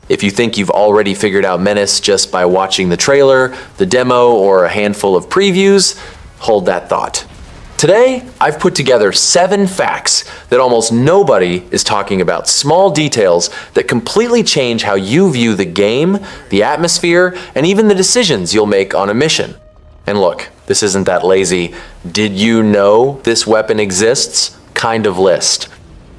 If you think you've already figured out Menace just by watching the trailer, the demo, or a handful of previews, hold that thought. Today, I've put together 7 facts that almost nobody is talking about. Small details that completely change how you view the game, the atmosphere, and even the decisions you'll make on a mission. And look, this isn't that lazy, did you know this weapon exists kind of list.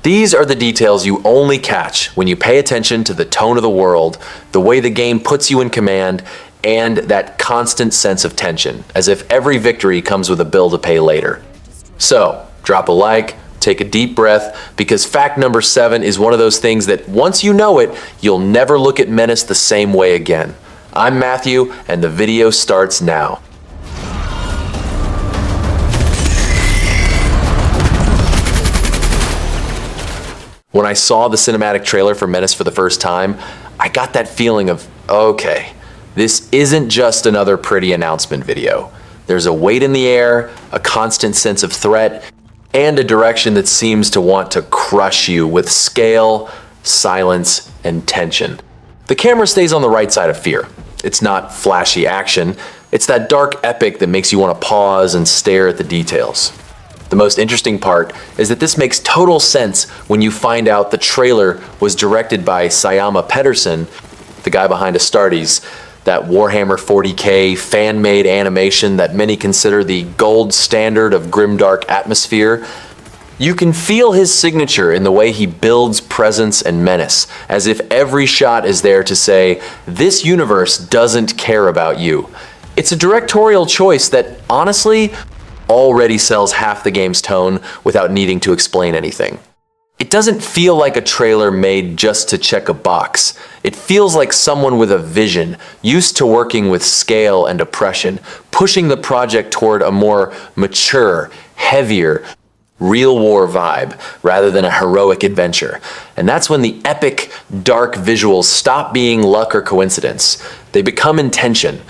These are the details you only catch when you pay attention to the tone of the world, the way the game puts you in command, and that constant sense of tension, as if every victory comes with a bill to pay later. So, drop a like, take a deep breath, because fact number 7 is one of those things that once you know it, you'll never look at Menace the same way again. I'm Matthew, and the video starts now. When I saw the cinematic trailer for Menace for the first time, I got that feeling of, okay, this isn't just another pretty announcement video. There's a weight in the air, a constant sense of threat, and a direction that seems to want to crush you with scale, silence, and tension. The camera stays on the right side of fear. It's not flashy action, it's that dark epic that makes you want to pause and stare at the details. The most interesting part is that this makes total sense when you find out the trailer was directed by Syama Pedersen, the guy behind Astartes, that Warhammer 40K fan-made animation that many consider the gold standard of grimdark atmosphere. You can feel his signature in the way he builds presence and menace, as if every shot is there to say, this universe doesn't care about you. It's a directorial choice that, honestly, already sells half the game's tone without needing to explain anything. It doesn't feel like a trailer made just to check a box. It feels like someone with a vision, used to working with scale and oppression, pushing the project toward a more mature, heavier, real war vibe, rather than a heroic adventure. And that's when the epic, dark visuals stop being luck or coincidence. They become intention.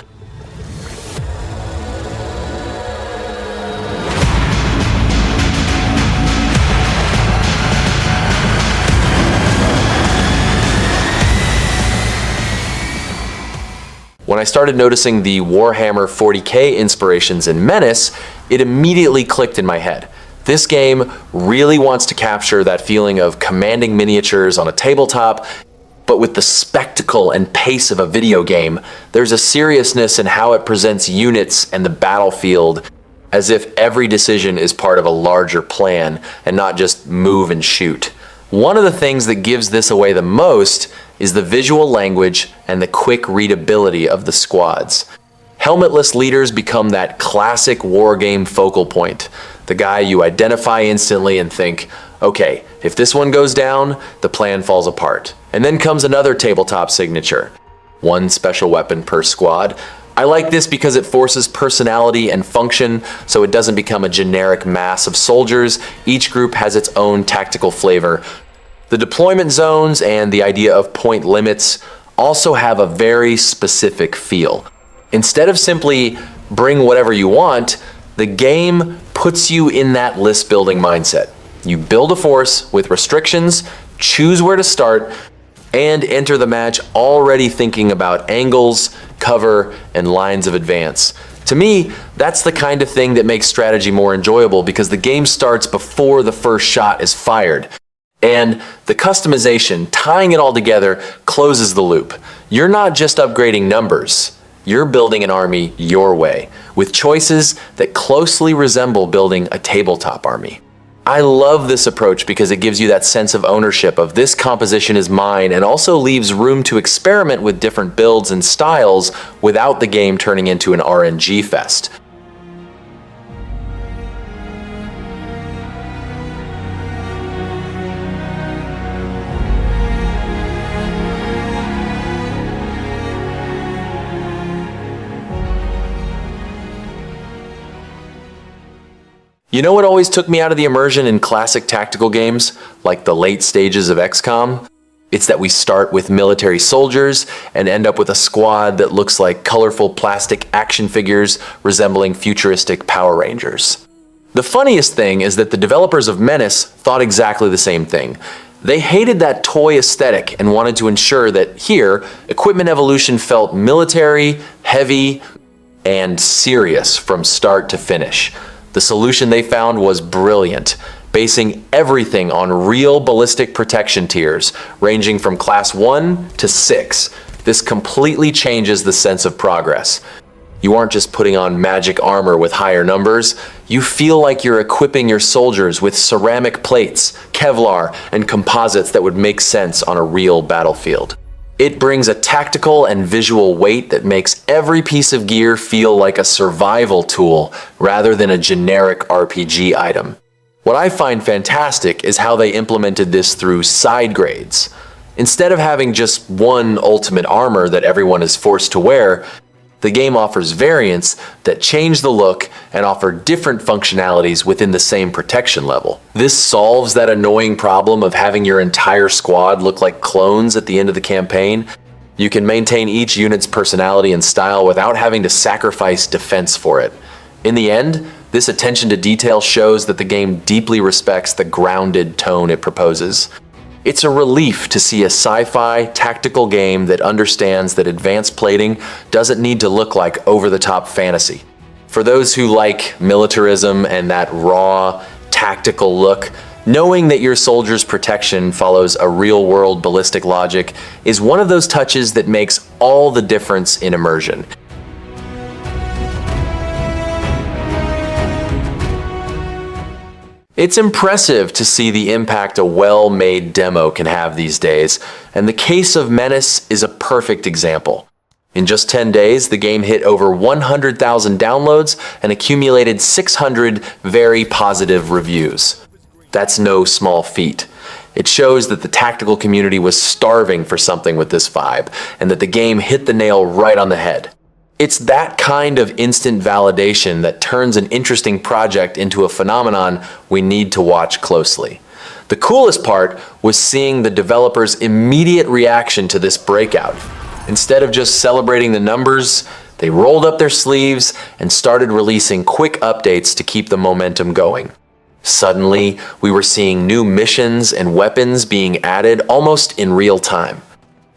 When I started noticing the Warhammer 40K inspirations in Menace, it immediately clicked in my head. This game really wants to capture that feeling of commanding miniatures on a tabletop, but with the spectacle and pace of a video game. There's a seriousness in how it presents units and the battlefield, as if every decision is part of a larger plan and not just move and shoot. One of the things that gives this away the most is the visual language and the quick readability of the squads. Helmetless leaders become that classic war game focal point, the guy you identify instantly and think, okay, if this one goes down, the plan falls apart. And then comes another tabletop signature, one special weapon per squad. I like this because it forces personality and function, so it doesn't become a generic mass of soldiers. Each group has its own tactical flavor. The deployment zones and the idea of point limits also have a very specific feel. Instead of simply bring whatever you want, the game puts you in that list building mindset. You build a force with restrictions, choose where to start, and enter the match already thinking about angles, cover, and lines of advance. To me, that's the kind of thing that makes strategy more enjoyable because the game starts before the first shot is fired. And the customization, tying it all together, closes the loop. You're not just upgrading numbers, you're building an army your way, with choices that closely resemble building a tabletop army. I love this approach because it gives you that sense of ownership of this composition is mine, and also leaves room to experiment with different builds and styles without the game turning into an RNG fest. You know what always took me out of the immersion in classic tactical games, like the late stages of XCOM? It's that we start with military soldiers and end up with a squad that looks like colorful plastic action figures resembling futuristic Power Rangers. The funniest thing is that the developers of Menace thought exactly the same thing. They hated that toy aesthetic and wanted to ensure that here, equipment evolution felt military, heavy, and serious from start to finish. The solution they found was brilliant, basing everything on real ballistic protection tiers, ranging from class 1 to 6. This completely changes the sense of progress. You aren't just putting on magic armor with higher numbers, you feel like you're equipping your soldiers with ceramic plates, Kevlar, and composites that would make sense on a real battlefield. It brings a tactical and visual weight that makes every piece of gear feel like a survival tool rather than a generic RPG item. What I find fantastic is how they implemented this through side grades. Instead of having just one ultimate armor that everyone is forced to wear, the game offers variants that change the look and offer different functionalities within the same protection level. This solves that annoying problem of having your entire squad look like clones at the end of the campaign. You can maintain each unit's personality and style without having to sacrifice defense for it. In the end, this attention to detail shows that the game deeply respects the grounded tone it proposes. It's a relief to see a sci-fi tactical game that understands that advanced plating doesn't need to look like over-the-top fantasy. For those who like militarism and that raw, tactical look, knowing that your soldier's protection follows a real-world ballistic logic is one of those touches that makes all the difference in immersion. It's impressive to see the impact a well-made demo can have these days, and the case of Menace is a perfect example. In just 10 days, the game hit over 100,000 downloads and accumulated 600 very positive reviews. That's no small feat. It shows that the tactical community was starving for something with this vibe, and that the game hit the nail right on the head. It's that kind of instant validation that turns an interesting project into a phenomenon we need to watch closely. The coolest part was seeing the developers' immediate reaction to this breakout. Instead of just celebrating the numbers, they rolled up their sleeves and started releasing quick updates to keep the momentum going. Suddenly, we were seeing new missions and weapons being added almost in real time.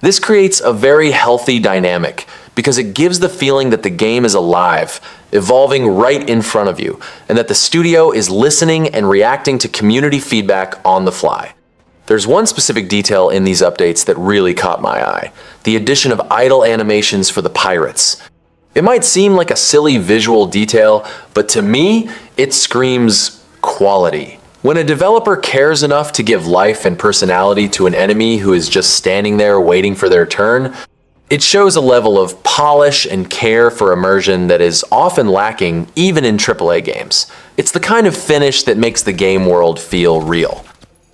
This creates a very healthy dynamic, because it gives the feeling that the game is alive, evolving right in front of you, and that the studio is listening and reacting to community feedback on the fly. There's one specific detail in these updates that really caught my eye: the addition of idle animations for the pirates. It might seem like a silly visual detail, but to me, it screams quality. When a developer cares enough to give life and personality to an enemy who is just standing there waiting for their turn, it shows a level of polish and care for immersion that is often lacking even in AAA games. It's the kind of finish that makes the game world feel real.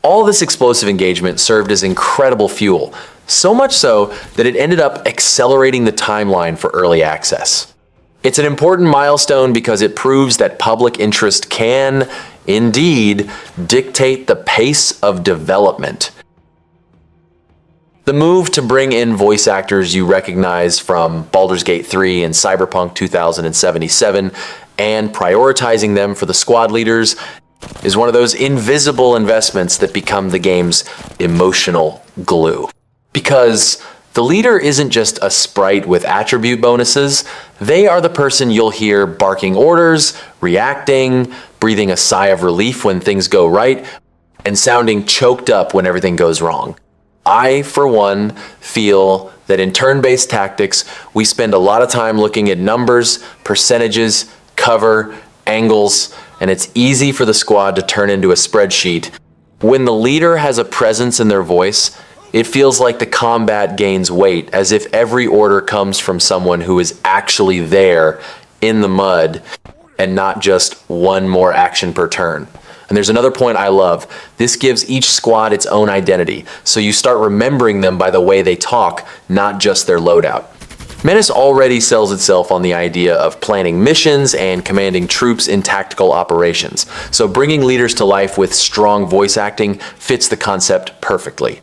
All this explosive engagement served as incredible fuel, so much so that it ended up accelerating the timeline for early access. It's an important milestone because it proves that public interest can, indeed, dictate the pace of development. The move to bring in voice actors you recognize from Baldur's Gate 3 and Cyberpunk 2077 and prioritizing them for the squad leaders is one of those invisible investments that become the game's emotional glue. Because the leader isn't just a sprite with attribute bonuses, they are the person you'll hear barking orders, reacting, breathing a sigh of relief when things go right, and sounding choked up when everything goes wrong. I, for one, feel that in turn-based tactics, we spend a lot of time looking at numbers, percentages, cover, angles, and it's easy for the squad to turn into a spreadsheet. When the leader has a presence in their voice, it feels like the combat gains weight, as if every order comes from someone who is actually there in the mud and not just one more action per turn. And there's another point I love. This gives each squad its own identity, so you start remembering them by the way they talk, not just their loadout. Menace already sells itself on the idea of planning missions and commanding troops in tactical operations, so bringing leaders to life with strong voice acting fits the concept perfectly.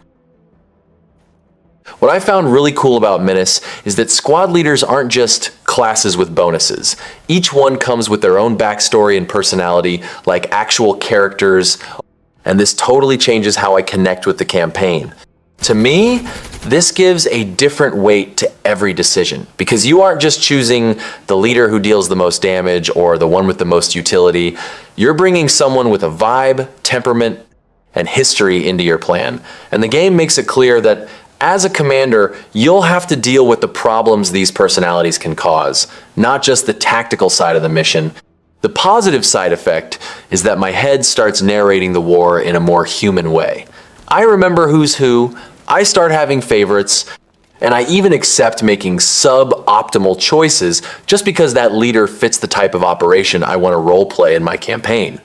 What I found really cool about Menace is that squad leaders aren't just classes with bonuses. Each one comes with their own backstory and personality, like actual characters, And this totally changes how I connect with the campaign. To me, this gives a different weight to every decision, because you aren't just choosing the leader who deals the most damage or the one with the most utility. You're bringing someone with a vibe, temperament, and history into your plan. And the game makes it clear that as a commander, you'll have to deal with the problems these personalities can cause, not just the tactical side of the mission. The positive side effect is that my head starts narrating the war in a more human way. I remember who's who, I start having favorites, and I even accept making suboptimal choices just because that leader fits the type of operation I want to roleplay in my campaign.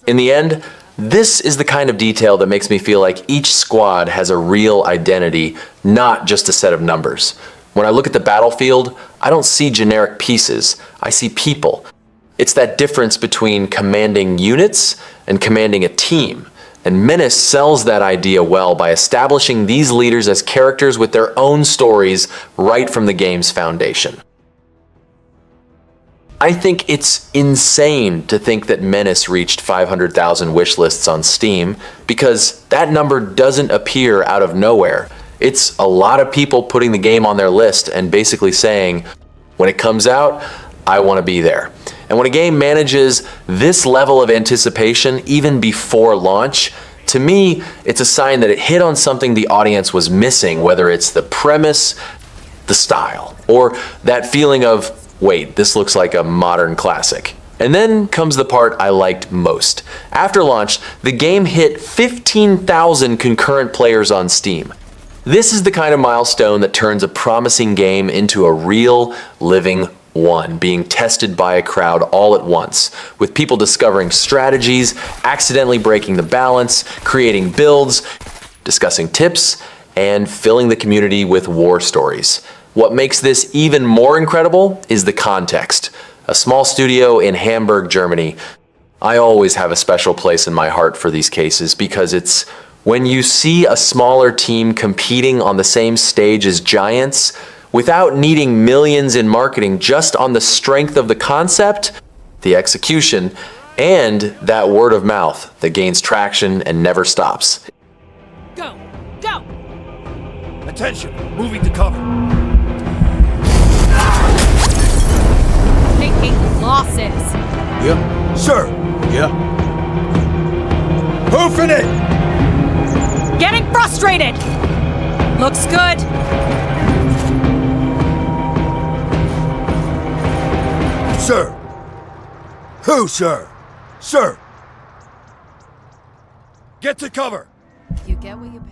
In the end, this is the kind of detail that makes me feel like each squad has a real identity, not just a set of numbers. When I look at the battlefield, I don't see generic pieces, I see people. It's that difference between commanding units and commanding a team. And Menace sells that idea well by establishing these leaders as characters with their own stories right from the game's foundation. I think it's insane to think that Menace reached 500,000 wish lists on Steam, because that number doesn't appear out of nowhere. It's a lot of people putting the game on their list and basically saying, when it comes out, I want to be there. And when a game manages this level of anticipation even before launch, to me, it's a sign that it hit on something the audience was missing, whether it's the premise, the style, or that feeling of, wait, this looks like a modern classic. And then comes the part I liked most. After launch, the game hit 15,000 concurrent players on Steam. This is the kind of milestone that turns a promising game into a real, living one, being tested by a crowd all at once, with people discovering strategies, accidentally breaking the balance, creating builds, discussing tips, and filling the community with war stories. What makes this even more incredible is the context. A small studio in Hamburg, Germany. I always have a special place in my heart for these cases, because it's when you see a smaller team competing on the same stage as giants, without needing millions in marketing, just on the strength of the concept, the execution, and that word of mouth that gains traction and never stops. Go! Go! Attention! Moving to cover! Taking losses! Yeah. Sir! Yeah. Hoofing it! Getting frustrated! Looks good! Sir! Who, sir? Sir! Get to cover! You get what you pay.